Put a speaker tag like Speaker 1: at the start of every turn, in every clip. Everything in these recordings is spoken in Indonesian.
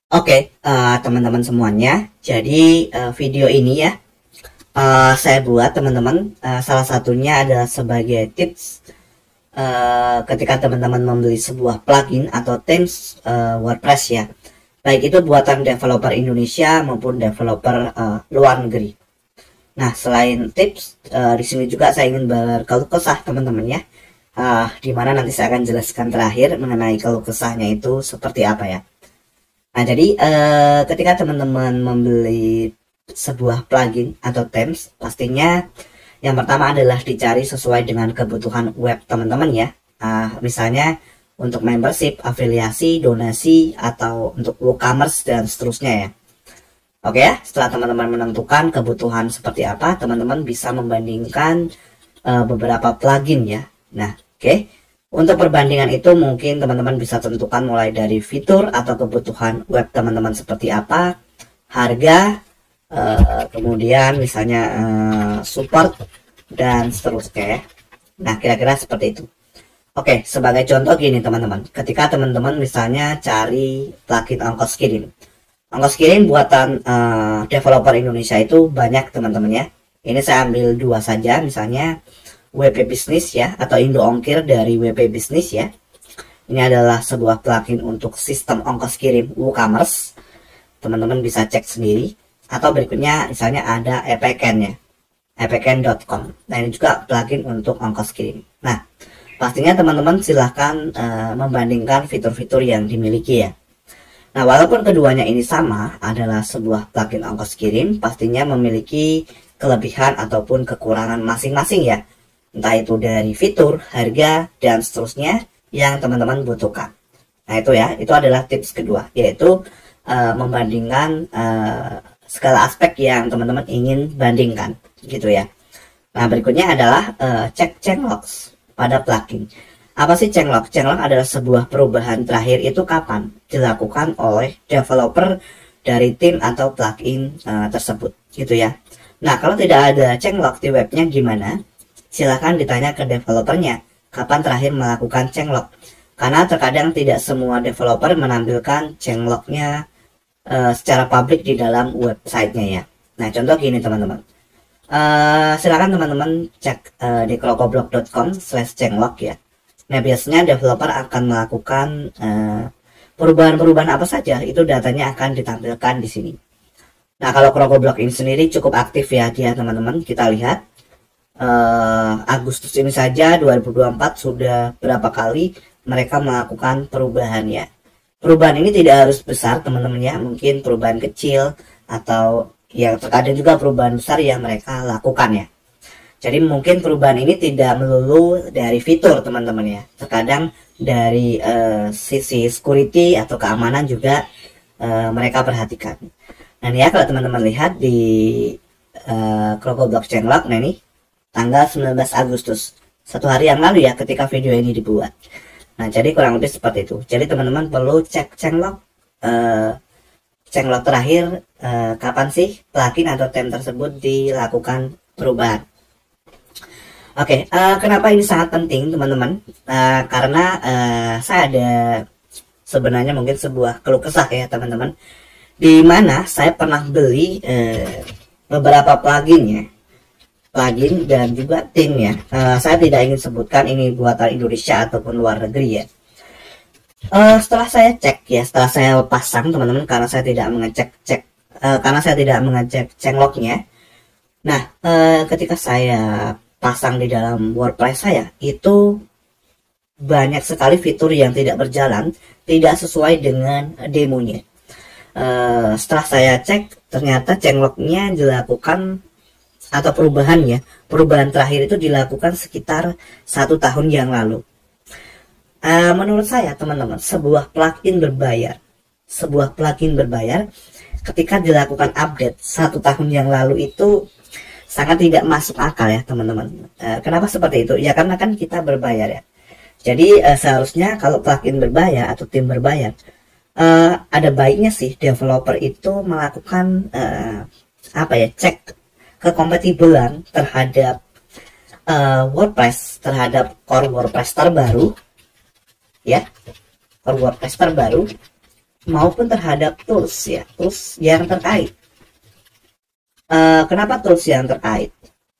Speaker 1: Oke, teman-teman semuanya. Jadi video ini ya saya buat teman-teman. Salah satunya adalah sebagai tips ketika teman-teman membeli sebuah plugin atau themes WordPress ya. Baik itu buatan developer Indonesia maupun developer luar negeri. Nah, selain tips, di sini juga saya ingin berkeluh kesah teman-teman ya. Dimana nanti saya akan jelaskan terakhir mengenai keluh kesahnya itu seperti apa ya. Nah, jadi ketika teman-teman membeli sebuah plugin atau themes, pastinya yang pertama adalah dicari sesuai dengan kebutuhan web teman-teman ya. Misalnya untuk membership, afiliasi, donasi, atau untuk WooCommerce dan seterusnya ya. Oke ya, setelah teman-teman menentukan kebutuhan seperti apa, teman-teman bisa membandingkan beberapa plugin ya. Nah, oke. Untuk perbandingan itu mungkin teman-teman bisa tentukan mulai dari fitur atau kebutuhan web teman-teman seperti apa, harga, kemudian misalnya support dan seterusnya ya. Nah, kira-kira seperti itu. Oke, sebagai contoh gini teman-teman, ketika teman-teman misalnya cari plugin ongkos kirim. Ongkos kirim buatan developer Indonesia itu banyak teman-teman ya. Ini saya ambil dua saja, misalnya WP Business ya, atau Indo Ongkir dari WP Business ya. Ini adalah sebuah plugin untuk sistem ongkos kirim WooCommerce. Teman-teman bisa cek sendiri. Atau berikutnya misalnya ada epken ya, epken.com. Nah, ini juga plugin untuk ongkos kirim. Nah, pastinya teman-teman silahkan membandingkan fitur-fitur yang dimiliki ya. Nah, walaupun keduanya ini sama, adalah sebuah plugin ongkos kirim, pastinya memiliki kelebihan ataupun kekurangan masing-masing ya. Entah itu dari fitur, harga, dan seterusnya yang teman-teman butuhkan. Nah, itu ya, itu adalah tips kedua, yaitu membandingkan segala aspek yang teman-teman ingin bandingkan, gitu ya. Nah, berikutnya adalah cek changelogs pada plugin. Apa sih changelog? Changelog adalah sebuah perubahan terakhir itu kapan dilakukan oleh developer dari tim atau plugin tersebut, gitu ya. Nah, kalau tidak ada changelog di webnya gimana? Silahkan ditanya ke developernya kapan terakhir melakukan changelog, karena terkadang tidak semua developer menampilkan changelognya secara publik di dalam websitenya ya. Nah, contoh gini teman-teman, silahkan teman-teman cek di krokoblog.com/changelog ya. Nah, biasanya developer akan melakukan perubahan-perubahan apa saja, itu datanya akan ditampilkan di sini. Nah, kalau Krokoblog ini sendiri cukup aktif ya dia teman-teman. Kita lihat Agustus ini saja 2024 sudah berapa kali mereka melakukan perubahan ya. Perubahan ini tidak harus besar teman-teman ya, mungkin perubahan kecil atau yang terkadang juga perubahan besar yang mereka lakukan ya. Jadi mungkin perubahan ini tidak melulu dari fitur teman-teman ya, terkadang dari sisi security atau keamanan juga mereka perhatikan. Nah, ya kalau teman-teman lihat di Krokoblog changelog, nah ini tanggal 19 Agustus, satu hari yang lalu ya ketika video ini dibuat. Nah, jadi kurang lebih seperti itu. Jadi teman-teman perlu cek changelog terakhir kapan sih plugin atau theme tersebut dilakukan perubahan. Oke, kenapa ini sangat penting teman-teman? Karena saya ada sebenarnya mungkin sebuah keluh kesah ya teman-teman, di mana saya pernah beli beberapa plugin dan juga tim ya. Saya tidak ingin sebutkan ini buatan Indonesia ataupun luar negeri ya. Setelah saya cek ya, setelah saya pasang teman-teman, karena saya tidak mengecek changelognya. Nah, ketika saya pasang di dalam WordPress saya, itu banyak sekali fitur yang tidak berjalan, tidak sesuai dengan demonya. Setelah saya cek, ternyata changelognya dilakukan atau perubahan terakhir itu dilakukan sekitar 1 tahun yang lalu. Menurut saya teman-teman, sebuah plugin berbayar ketika dilakukan update 1 tahun yang lalu itu sangat tidak masuk akal ya teman-teman. Kenapa seperti itu? Ya karena kan kita berbayar ya. Jadi seharusnya kalau plugin berbayar atau tim berbayar, ada baiknya sih developer itu melakukan cek kekompatibelan terhadap WordPress, terhadap core WordPress terbaru ya, core WordPress terbaru maupun terhadap tools ya, tools yang terkait. Kenapa tools yang terkait?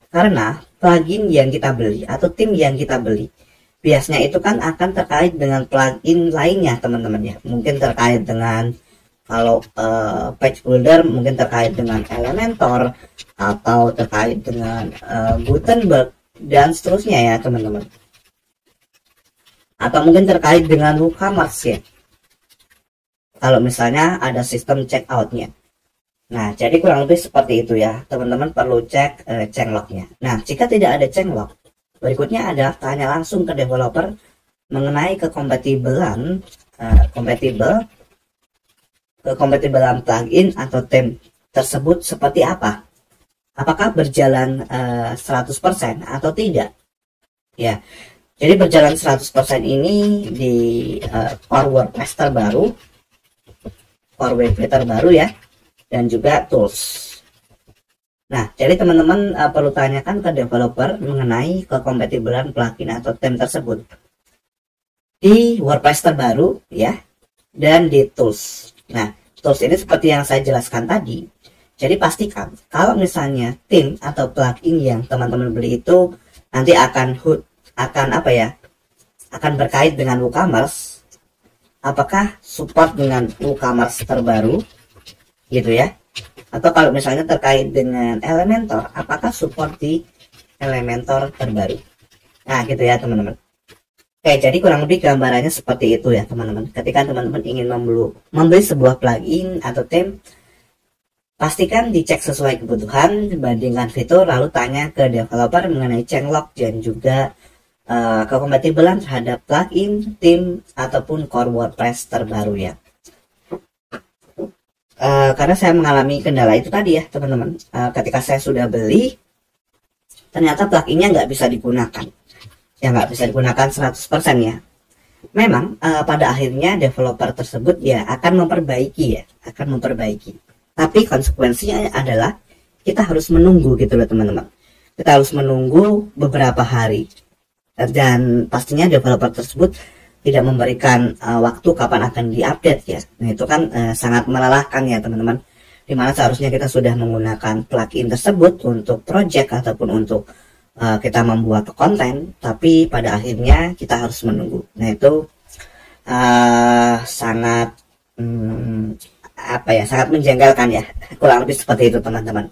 Speaker 1: Karena plugin yang kita beli atau tim yang kita beli biasanya itu kan akan terkait dengan plugin lainnya teman-teman ya. Mungkin terkait dengan kalau page builder mungkin terkait dengan Elementor atau terkait dengan Gutenberg dan seterusnya ya teman-teman. Atau mungkin terkait dengan WooCommerce ya. Kalau misalnya ada sistem checkoutnya. Nah, jadi kurang lebih seperti itu ya. Teman-teman perlu cek changelognya. Nah, jika tidak ada changelog, berikutnya adalah tanya langsung ke developer mengenai kekompatibelan plugin atau theme tersebut seperti apa. Apakah berjalan 100% atau tidak? Ya. Jadi berjalan 100% ini di core WordPress terbaru, core WP terbaru ya, dan juga tools. Nah, jadi teman-teman perlu tanyakan ke developer mengenai kekompatibelan plugin atau theme tersebut di WordPress terbaru ya, dan di tools. Nah, tools ini seperti yang saya jelaskan tadi. Jadi pastikan kalau misalnya theme atau plugin yang teman-teman beli itu nanti akan berkait dengan WooCommerce, apakah support dengan WooCommerce terbaru gitu ya, atau kalau misalnya terkait dengan Elementor, apakah support di Elementor terbaru. Nah gitu ya teman-teman. Oke, jadi kurang lebih gambarannya seperti itu ya teman-teman. Ketika teman-teman ingin membeli sebuah plugin atau theme, pastikan dicek sesuai kebutuhan, bandingkan fitur, lalu tanya ke developer mengenai changelog dan juga kekompatibelan terhadap plugin, theme ataupun core WordPress terbaru ya. Karena saya mengalami kendala itu tadi ya teman-teman. Ketika saya sudah beli, ternyata pluginnya nggak bisa digunakan ya, nggak bisa digunakan 100% ya. Memang pada akhirnya developer tersebut ya akan memperbaiki, tapi konsekuensinya adalah kita harus menunggu gitu loh teman-teman. Kita harus menunggu beberapa hari, dan pastinya developer tersebut tidak memberikan waktu kapan akan diupdate ya. Nah itu kan sangat melelahkan ya teman-teman, dimana seharusnya kita sudah menggunakan plugin tersebut untuk project ataupun untuk kita membuat konten, tapi pada akhirnya kita harus menunggu. Nah itu sangat sangat menjengkelkan ya, kurang lebih seperti itu teman-teman.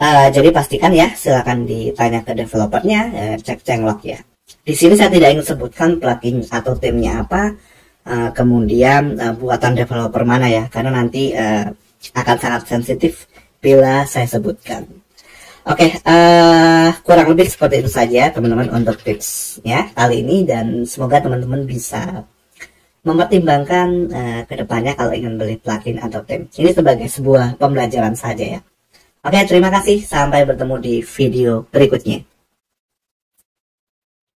Speaker 1: Jadi pastikan ya, silakan ditanya ke developernya, cek changelog ya. Di sini saya tidak ingin sebutkan plugin atau theme-nya apa, kemudian buatan developer mana ya, karena nanti akan sangat sensitif bila saya sebutkan. Oke, kurang lebih seperti itu saja teman-teman untuk tipsnya kali ini, dan semoga teman-teman bisa mempertimbangkan kedepannya kalau ingin beli plugin atau theme. Ini sebagai sebuah pembelajaran saja ya. Oke, terima kasih. Sampai bertemu di video berikutnya.